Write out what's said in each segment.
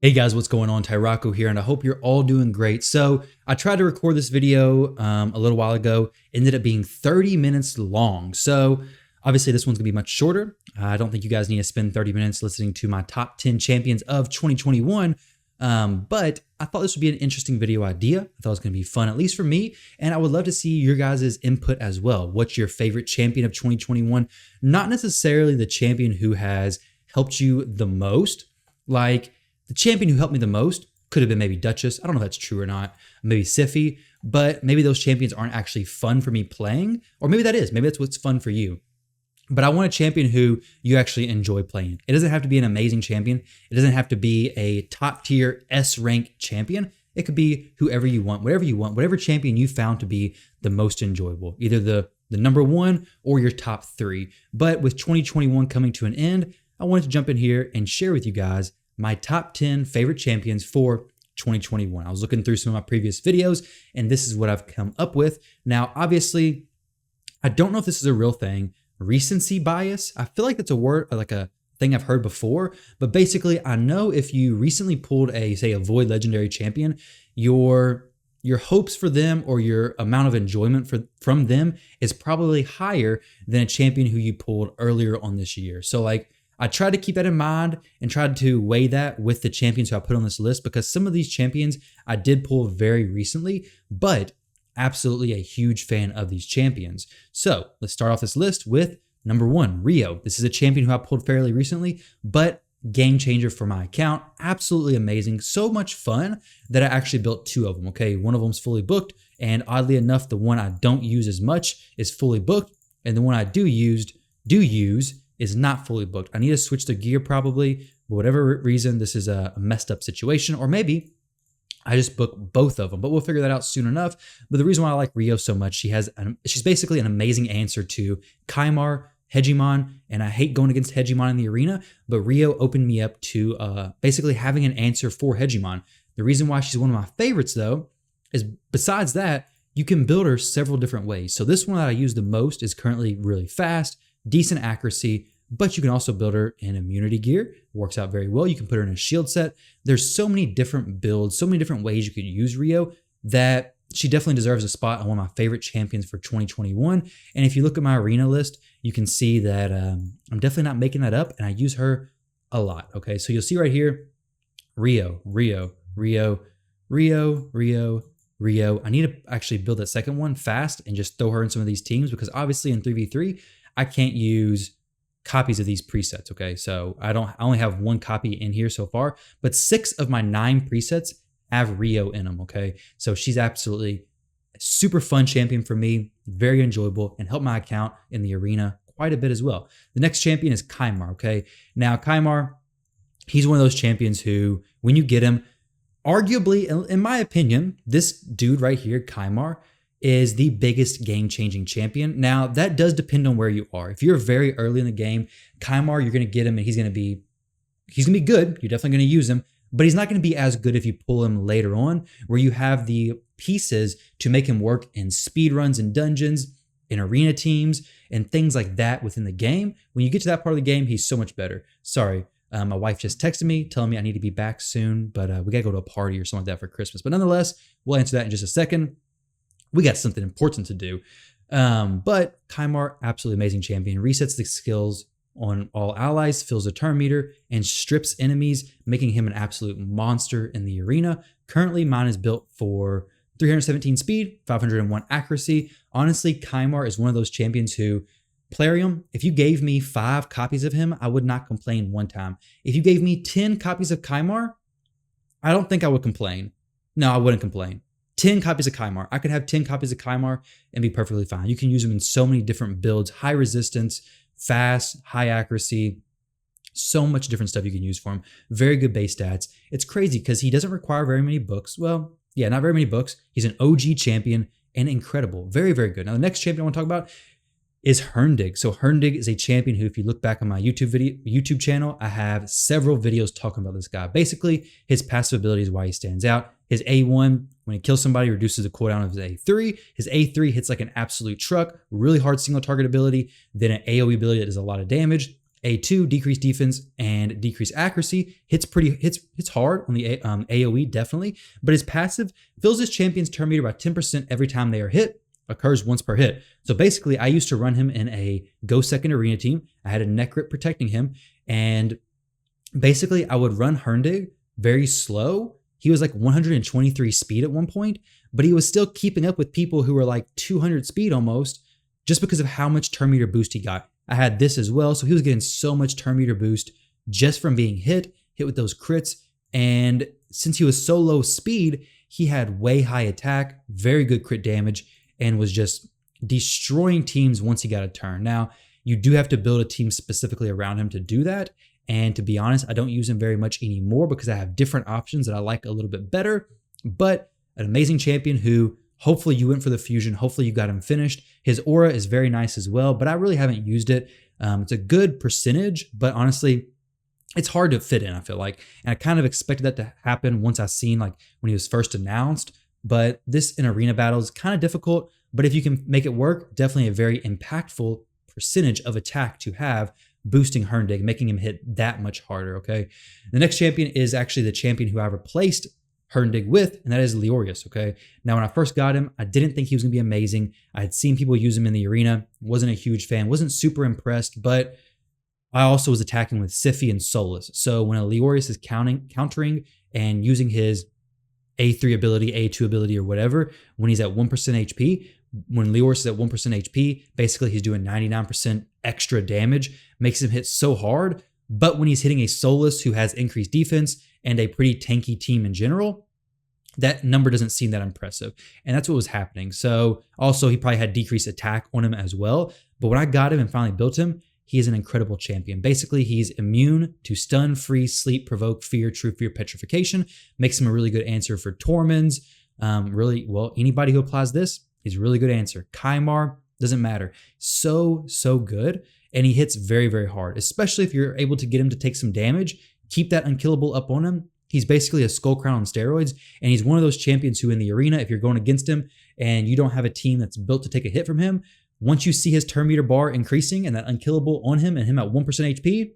Hey guys, what's going on? Tyrauku here, and I hope you're all doing great. So I tried to record this video a little while ago, ended up being 30 minutes long. So obviously this one's gonna be much shorter. I don't think you guys need to spend 30 minutes listening to my top 10 champions of 2021, but I thought this would be an interesting video idea. I thought it was gonna be fun, at least for me, and I would love to see your guys' input as well. What's your favorite champion of 2021? Not necessarily the champion who has helped you the most, like the champion who helped me the most could have been maybe Duchess. I don't know if that's true or not. Maybe Sify, but maybe those champions aren't actually fun for me playing. Or maybe that is. Maybe that's what's fun for you. But I want a champion who you actually enjoy playing. It doesn't have to be an amazing champion. It doesn't have to be a top tier S rank champion. It could be whoever you want, whatever champion you found to be the most enjoyable, either the number one or your top three. But with 2021 coming to an end, I wanted to jump in here and share with you guys my top 10 favorite champions for 2021. I was looking through some of my previous videos, and this is what I've come up with. Now, obviously, I don't know if this is a real thing. Recency bias. I feel like that's a word, like a thing I've heard before, but basically, I know if you recently pulled a Void Legendary champion, your hopes for them or your amount of enjoyment from them is probably higher than a champion who you pulled earlier on this year. So like, I tried to keep that in mind and tried to weigh that with the champions who I put on this list, because some of these champions I did pull very recently, but absolutely a huge fan of these champions. So let's start off this list with number one, Rio. This is a champion who I pulled fairly recently, but game changer for my account. Absolutely amazing. So much fun that I actually built two of them. Okay, one of them's fully booked, and oddly enough, the one I don't use as much is fully booked, and the one I do use is not fully booked. I need to switch the gear probably, but whatever reason, this is a messed up situation, or maybe I just booked both of them, but we'll figure that out soon enough. But the reason why I like Rio so much, she's basically an amazing answer to Kymar, Hegemon, and I hate going against Hegemon in the arena, but Rio opened me up to basically having an answer for Hegemon. The reason why she's one of my favorites though, is besides that, you can build her several different ways. So this one that I use the most is currently really fast, decent accuracy, but you can also build her in immunity gear. Works out very well. You can put her in a shield set. There's so many different builds, so many different ways you could use Rio that she definitely deserves a spot on one of my favorite champions for 2021. And if you look at my arena list, you can see that I'm definitely not making that up, and I use her a lot. Okay, so you'll see right here, Rio. I need to actually build that second one fast and just throw her in some of these teams, because obviously in 3v3, I can't use copies of these presets, okay? So I only have one copy in here so far, but 6 of my 9 presets have Rio in them, okay? So she's absolutely a super fun champion for me, very enjoyable, and helped my account in the arena quite a bit as well. The next champion is Kymar, okay? Now Kymar, he's one of those champions who, when you get him, arguably, in my opinion, this dude right here, Kymar, is the biggest game-changing champion. Now, that does depend on where you are. If you're very early in the game, Kymar, you're going to get him and he's going to be good. You're definitely going to use him, but he's not going to be as good if you pull him later on, where you have the pieces to make him work in speed runs and dungeons, in arena teams, and things like that within the game. When you get to that part of the game, he's so much better. Sorry. My wife just texted me telling me I need to be back soon, but we got to go to a party or something like that for Christmas. But nonetheless, we'll answer that in just a second. We got something important to do. But Kymar, absolutely amazing champion. Resets the skills on all allies, fills the turn meter, and strips enemies, making him an absolute monster in the arena. Currently, mine is built for 317 speed, 501 accuracy. Honestly, Kymar is one of those champions who, Plarium, if you gave me 5 copies of him, I would not complain one time. If you gave me 10 copies of Kymar, I don't think I would complain. No, I wouldn't complain. 10 copies of Kymar. I could have 10 copies of Kymar and be perfectly fine. You can use them in so many different builds, high resistance, fast, high accuracy, so much different stuff you can use for him. Very good base stats. It's crazy because he doesn't require very many books. Well, yeah, not very many books. He's an OG champion and incredible. Very, very good. Now, the next champion I want to talk about is Shendog. So Shendog is a champion who, if you look back on my YouTube channel, I have several videos talking about this guy. Basically, his passive ability is why he stands out. His A1, when he kills somebody, reduces the cooldown of his A3. His A3 hits like an absolute truck, really hard single target ability, then an AoE ability that does a lot of damage. A2, decreased defense and decreased accuracy. Hits hard on the AoE, definitely. But his passive fills his champion's turn meter by 10% every time they are hit. Occurs once per hit. So basically, I used to run him in a go second arena team. I had a Necrit protecting him. And basically, I would run Herndig very slow. He was like 123 speed at one point, but he was still keeping up with people who were like 200 speed almost, just because of how much turn meter boost he got. I had this as well, so he was getting so much turn meter boost just from being hit with those crits. And since he was so low speed, he had way high attack, very good crit damage, and was just destroying teams once he got a turn. Now, you do have to build a team specifically around him to do that. And to be honest, I don't use him very much anymore because I have different options that I like a little bit better. But an amazing champion who hopefully you went for the fusion. Hopefully you got him finished. His aura is very nice as well, but I really haven't used it. It's a good percentage, but honestly, it's hard to fit in, I feel like. And I kind of expected that to happen once I seen like when he was first announced. But this in arena battles is kind of difficult. But if you can make it work, definitely a very impactful percentage of attack to have, boosting Herndig, making him hit that much harder, okay? The next champion is actually the champion who I replaced Herndig with, and that is Leors, okay? Now, when I first got him, I didn't think he was going to be amazing. I had seen people use him in the arena, wasn't a huge fan, wasn't super impressed, but I also was attacking with Siphi and Solus. So when a Leors is countering and using his A3 ability, A2 ability, or whatever, when he's at 1% HP, when Leors is at 1% HP, basically he's doing 99% extra damage, makes him hit so hard. But when he's hitting a Solus who has increased defense and a pretty tanky team in general, that number doesn't seem that impressive. And that's what was happening. So also he probably had decreased attack on him as well. But when I got him and finally built him, he is an incredible champion. Basically, he's immune to stun, freeze, sleep, provoke, fear, true fear, petrification. Makes him a really good answer for Torments. Really, well, anybody who applies this, he's a really good answer. Kymar, doesn't matter. So good. And he hits very, very hard, especially if you're able to get him to take some damage. Keep that unkillable up on him. He's basically a Skullcrown on steroids, and he's one of those champions who in the arena, if you're going against him and you don't have a team that's built to take a hit from him, once you see his turn meter bar increasing and that unkillable on him and him at 1% HP,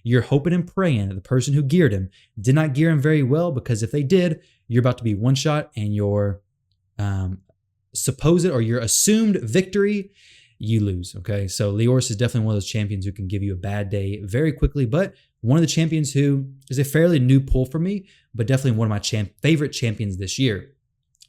you're hoping and praying that the person who geared him did not gear him very well, because if they did, you're about to be one shot and your supposed or your assumed victory, you lose, okay? So Leors is definitely one of those champions who can give you a bad day very quickly, but one of the champions who is a fairly new pull for me, but definitely one of my favorite champions this year.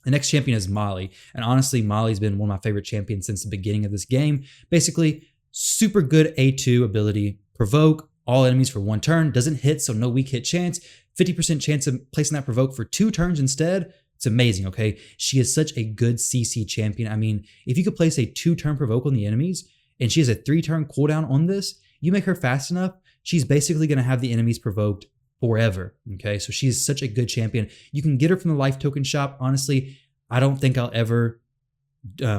The next champion is Molly. And honestly, Molly's been one of my favorite champions since the beginning of this game. Basically, super good A2 ability, provoke all enemies for one turn, doesn't hit, so no weak hit chance, 50% chance of placing that provoke for 2 turns instead. It's amazing, okay? She is such a good CC champion. I mean, if you could place a 2-turn provoke on the enemies and she has a 3-turn cooldown on this, you make her fast enough, she's basically going to have the enemies provoked forever, okay? So she's such a good champion. You can get her from the life token shop. Honestly, I don't think I'll ever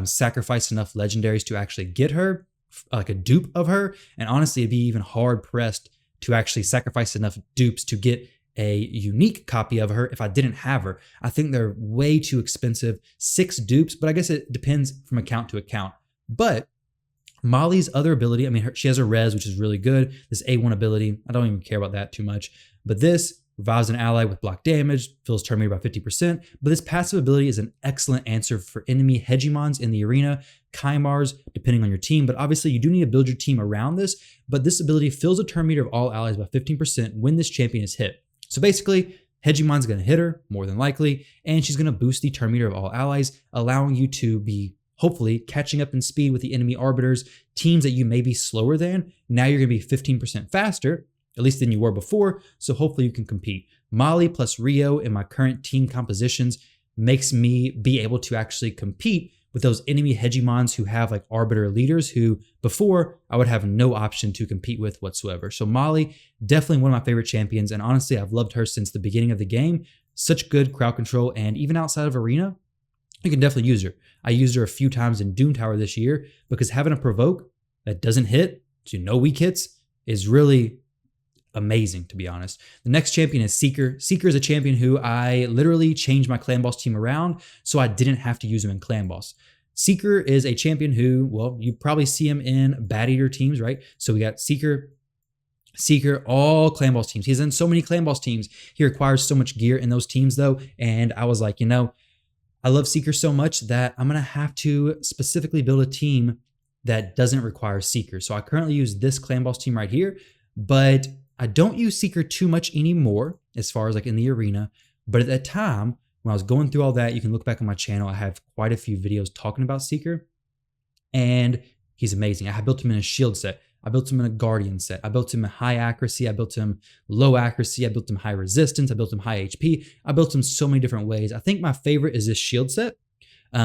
sacrifice enough legendaries to actually get her, like a dupe of her. And honestly, it'd be even hard pressed to actually sacrifice enough dupes to get a unique copy of her if I didn't have her. I think they're way too expensive. 6 dupes, but I guess it depends from account to account. But Molly's other ability, I mean, she has a res, which is really good. This A1 ability, I don't even care about that too much. But this revives an ally with block damage, fills turn meter by 50%. But this passive ability is an excellent answer for enemy hegemons in the arena, Kymars, depending on your team. But obviously, you do need to build your team around this. But this ability fills a turn meter of all allies by 15% when this champion is hit. So basically, hegemon's going to hit her, more than likely, and she's going to boost the turn meter of all allies, allowing you to be hopefully catching up in speed with the enemy arbiters, teams that you may be slower than. Now you're going to be 15% faster, at least than you were before, so hopefully you can compete. Molly plus Rio in my current team compositions makes me be able to actually compete with those enemy hegemons who have like arbiter leaders who before I would have no option to compete with whatsoever. So Molly, definitely one of my favorite champions, and honestly, I've loved her since the beginning of the game. Such good crowd control, and even outside of arena, you can definitely use her. I used her a few times in Doom Tower this year because having a provoke that doesn't hit, so no weak hits, is really amazing, to be honest. The next champion is Seeker. Seeker is a champion who I literally changed my clan boss team around so I didn't have to use him in clan boss. Seeker is a champion who, well, you probably see him in Bat Eater teams, right? So we got Seeker Seeker, all clan boss teams. He's in so many clan boss teams. He requires so much gear in those teams though. And I was like, I love Seeker so much that I'm going to have to specifically build a team that doesn't require Seeker. So I currently use this clan boss team right here, but I don't use Seeker too much anymore as far as like in the arena. But at that time, when I was going through all that, you can look back on my channel. I have quite a few videos talking about Seeker, and he's amazing. I built him in a shield set. I built him in a guardian set. I built him in high accuracy. I built him low accuracy. I built him high resistance. I built him high HP. I built him so many different ways. I think my favorite is this shield set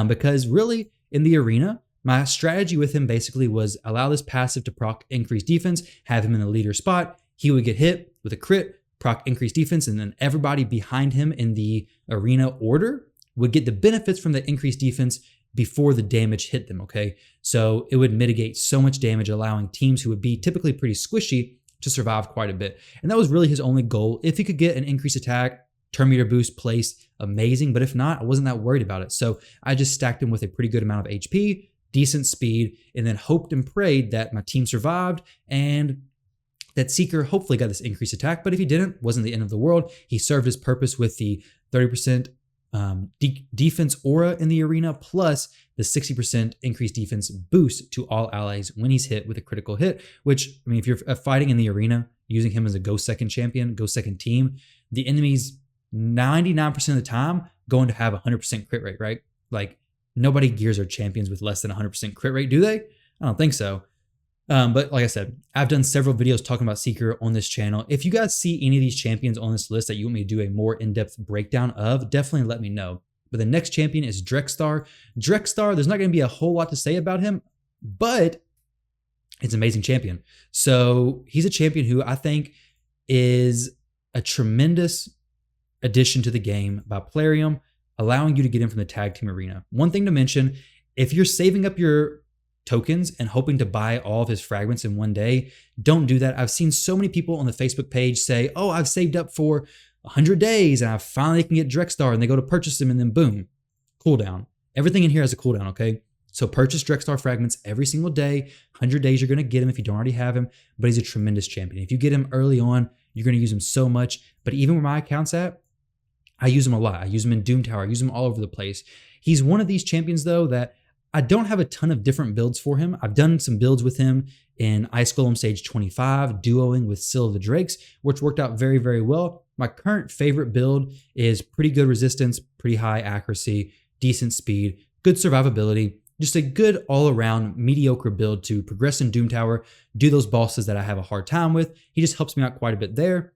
because really in the arena, my strategy with him basically was allow this passive to proc increased defense, have him in the leader spot. He would get hit with a crit, proc increased defense, and then everybody behind him in the arena order would get the benefits from the increased defense before the damage hit them, okay? So it would mitigate so much damage, allowing teams who would be typically pretty squishy to survive quite a bit. And that was really his only goal. If he could get an increased attack, turn meter boost place, amazing. But if not, I wasn't that worried about it. So I just stacked him with a pretty good amount of HP, decent speed, and then hoped and prayed that my team survived and that Seeker hopefully got this increased attack. But if he didn't, wasn't the end of the world. He served his purpose with the 30% defense aura in the arena, plus the 60% increased defense boost to all allies when he's hit with a critical hit, which, I mean, if you're fighting in the arena, using him as a go second champion, go second team, the enemy's 99% of the time going to have 100% crit rate, right? Like nobody gears their champions with less than 100% crit rate, do they? I don't think so. But like I said, I've done several videos talking about Seeker on this channel. If you guys see any of these champions on this list that you want me to do a more in-depth breakdown of, definitely let me know. But the next champion is Drextar. Drextar, there's not going to be a whole lot to say about him, but it's an amazing champion. So he's a champion who I think is a tremendous addition to the game by Plarium, allowing you to get in from the tag team arena. One thing to mention, if you're saving up your tokens and hoping to buy all of his fragments in one day, don't do that. I've seen so many people on the Facebook page say, oh, I've saved up for 100 days and I finally can get Drextar, and they go to purchase them and then boom, cooldown. Everything in here has a cooldown, okay? So purchase Drextar fragments every single day. 100 days, you're going to get him if you don't already have him, but he's a tremendous champion. If you get him early on, you're going to use him so much. But even where my account's at, I use him a lot. I use him in Doom Tower. I use him all over the place. He's one of these champions, though, that I don't have a ton of different builds for him. I've done some builds with him in Ice Golem Stage 25, duoing with Seal of the Drakes, which worked out very, very well. My current favorite build is pretty good resistance, pretty high accuracy, decent speed, good survivability, just a good all-around mediocre build to progress in Doom Tower, do those bosses that I have a hard time with. He just helps me out quite a bit there.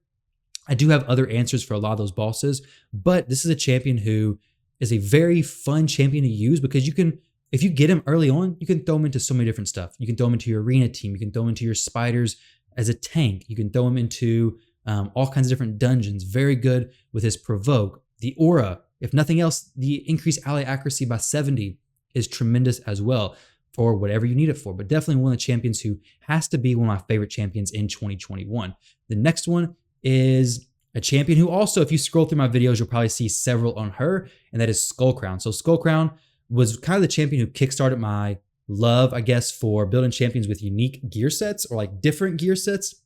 I do have other answers for a lot of those bosses, but this is a champion who is a very fun champion to use because you can, if you get him early on, you can throw him into so many different stuff. You can throw him into your arena team. You can throw him into your spiders as a tank. You can throw him into all kinds of different dungeons. Very good with his provoke. The aura, if nothing else, the increased ally accuracy by 70 is tremendous as well for whatever you need it for. But definitely one of the champions who has to be one of my favorite champions in 2021. The next one is a champion who also, if you scroll through my videos, you'll probably see several on her, and that is Skullcrown. So Skullcrown was kind of the champion who kickstarted my love, I guess, for building champions with unique gear sets or like different gear sets.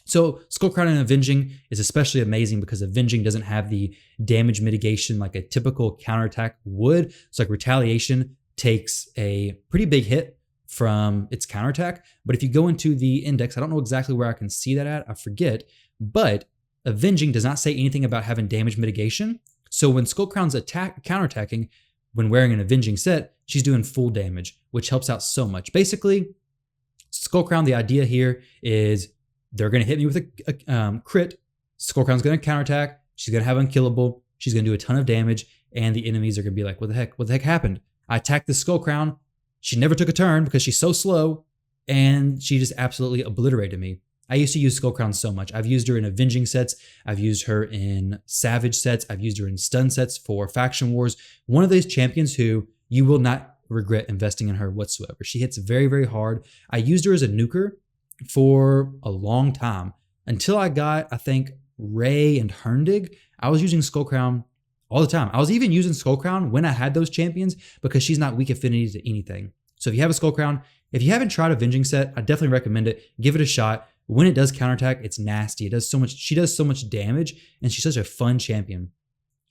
So Skullcrown and Avenging is especially amazing because Avenging doesn't have the damage mitigation like a typical counterattack would. So like Retaliation takes a pretty big hit from its counterattack. But if you go into the index, I don't know exactly where I can see that at, I forget, but Avenging does not say anything about having damage mitigation. So when Skullcrown's counterattacking, when wearing an Avenging set, she's doing full damage, which helps out so much. Basically, Skullcrown, the idea here is they're going to hit me with a crit. Skullcrown's going to counterattack. She's going to have unkillable. She's going to do a ton of damage, and the enemies are going to be like, what the heck? What the heck happened? I attacked this Skullcrown. She never took a turn because she's so slow, and she just absolutely obliterated me. I used to use Skullcrown so much. I've used her in Avenging sets. I've used her in Savage sets. I've used her in Stun sets for Faction Wars. One of those champions who you will not regret investing in her whatsoever. She hits very, very hard. I used her as a nuker for a long time until I got, I think, Ray and Herndig. I was using Skullcrown all the time. I was even using Skullcrown when I had those champions because she's not weak affinity to anything. So if you have a Skullcrown, if you haven't tried Avenging set, I definitely recommend it. Give it a shot. When it does counterattack, it's nasty. It does so much. She does so much damage, and she's such a fun champion.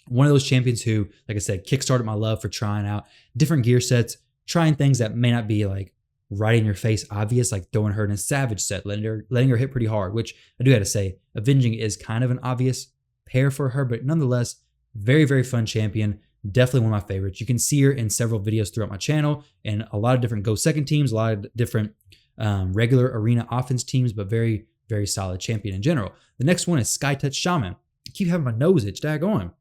One of those champions who, like I said, kickstarted my love for trying out different gear sets, trying things that may not be like right in your face obvious, like throwing her in a savage set, letting her hit pretty hard, which I do have to say, Avenging is kind of an obvious pair for her, but nonetheless, very, very fun champion. Definitely one of my favorites. You can see her in several videos throughout my channel and a lot of different Go Second teams, a lot of different regular arena offense teams, but very, very solid champion in general. The next one is Skytouch Shaman. I keep having my nose itch, daggone.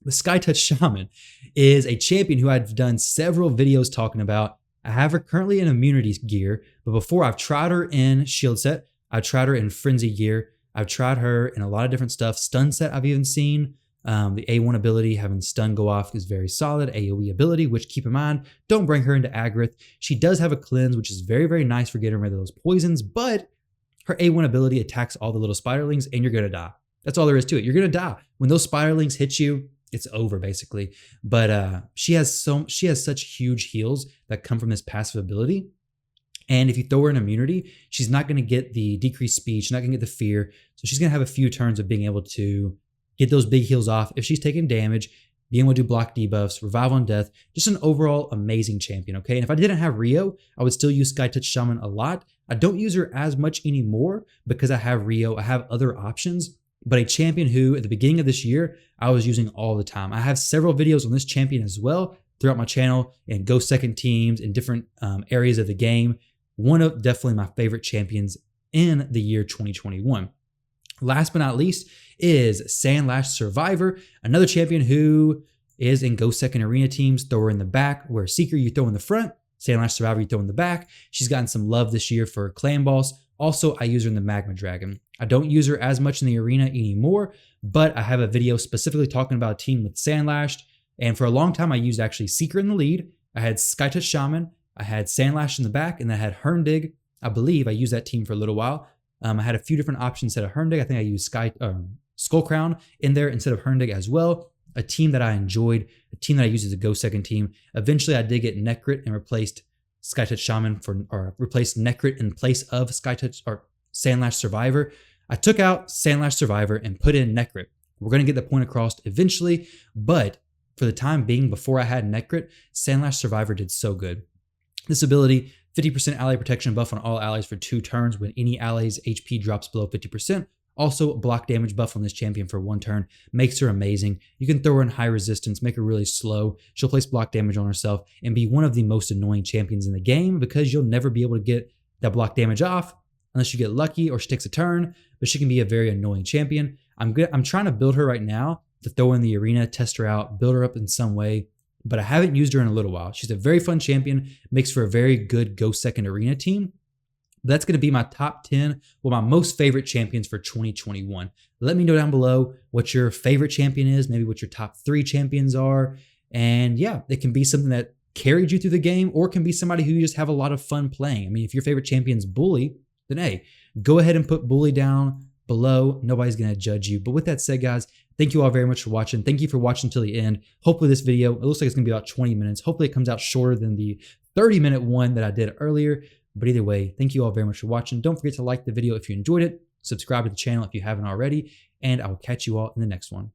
The Skytouch Shaman is a champion who I've done several videos talking about. I have her currently in immunity gear, but before I've tried her in shield set, I've tried her in frenzy gear, I've tried her in a lot of different stuff. Stun set I've even seen. The A1 ability, having stun go off, is very solid. AoE ability, which keep in mind, don't bring her into Agrath. She does have a cleanse, which is very, very nice for getting rid of those poisons, but her A1 ability attacks all the little spiderlings and you're going to die. That's all there is to it. You're going to die. When those spiderlings hit you, it's over basically. But she has such huge heals that come from this passive ability. And if you throw her in immunity, she's not going to get the decreased speed. She's not going to get the fear. So she's going to have a few turns of being able to get those big heals off. If she's taking damage, being able to do block debuffs, revive on death, just an overall amazing champion, okay? And if I didn't have Rio, I would still use Skytouch Shaman a lot. I don't use her as much anymore because I have Rio. I have other options. But a champion who, at the beginning of this year, I was using all the time. I have several videos on this champion as well throughout my channel and Go Second teams in different areas of the game. One of definitely my favorite champions in the year 2021. Last but not least is Sandlash Survivor, another champion who is in Go Second arena teams. Throw her in the back, where Seeker you throw in the front, Sandlash Survivor you throw in the back. She's gotten some love this year for Clan Boss. Also, I use her in the Magma Dragon. I don't use her as much in the arena anymore, but I have a video specifically talking about a team with Sandlash. And for a long time, I used actually Seeker in the lead. I had Skytouch Shaman. I had Sandlash in the back, and I had Herndig. I believe I used that team for a little while. I had a few different options instead of Herndig. I think I used Skullcrown in there instead of Herndig as well. A team that I enjoyed, a team that I used as a Go Second team. Eventually, I did get Necrit and replaced Skytouch Shaman replaced Necrit in place of Skytouch or Sandlash Survivor. I took out Sandlash Survivor and put in Necrit. We're going to get the point across eventually, but for the time being, before I had Necrit, Sandlash Survivor did so good. This ability, 50% ally protection buff on all allies for 2 turns when any ally's HP drops below 50%. Also, block damage buff on this champion for 1 turn. Makes her amazing. You can throw her in high resistance, make her really slow. She'll place block damage on herself and be one of the most annoying champions in the game because you'll never be able to get that block damage off unless you get lucky or she takes a turn, but she can be a very annoying champion. I'm trying to build her right now to throw in the arena, test her out, build her up in some way, but I haven't used her in a little while. She's a very fun champion, makes for a very good Go Second arena team. That's going to be my top 10, my most favorite champions for 2021. Let me know down below what your favorite champion is, maybe what your top 3 champions are. And yeah, it can be something that carried you through the game or it can be somebody who you just have a lot of fun playing. I mean, if your favorite champion's Bully, then hey, go ahead and put Bully down below. Nobody's going to judge you. But with that said, guys, thank you all very much for watching. Thank you for watching till the end. Hopefully this video, it looks like it's going to be about 20 minutes. Hopefully it comes out shorter than the 30-minute one that I did earlier. But either way, thank you all very much for watching. Don't forget to like the video if you enjoyed it, subscribe to the channel if you haven't already, and I will catch you all in the next one.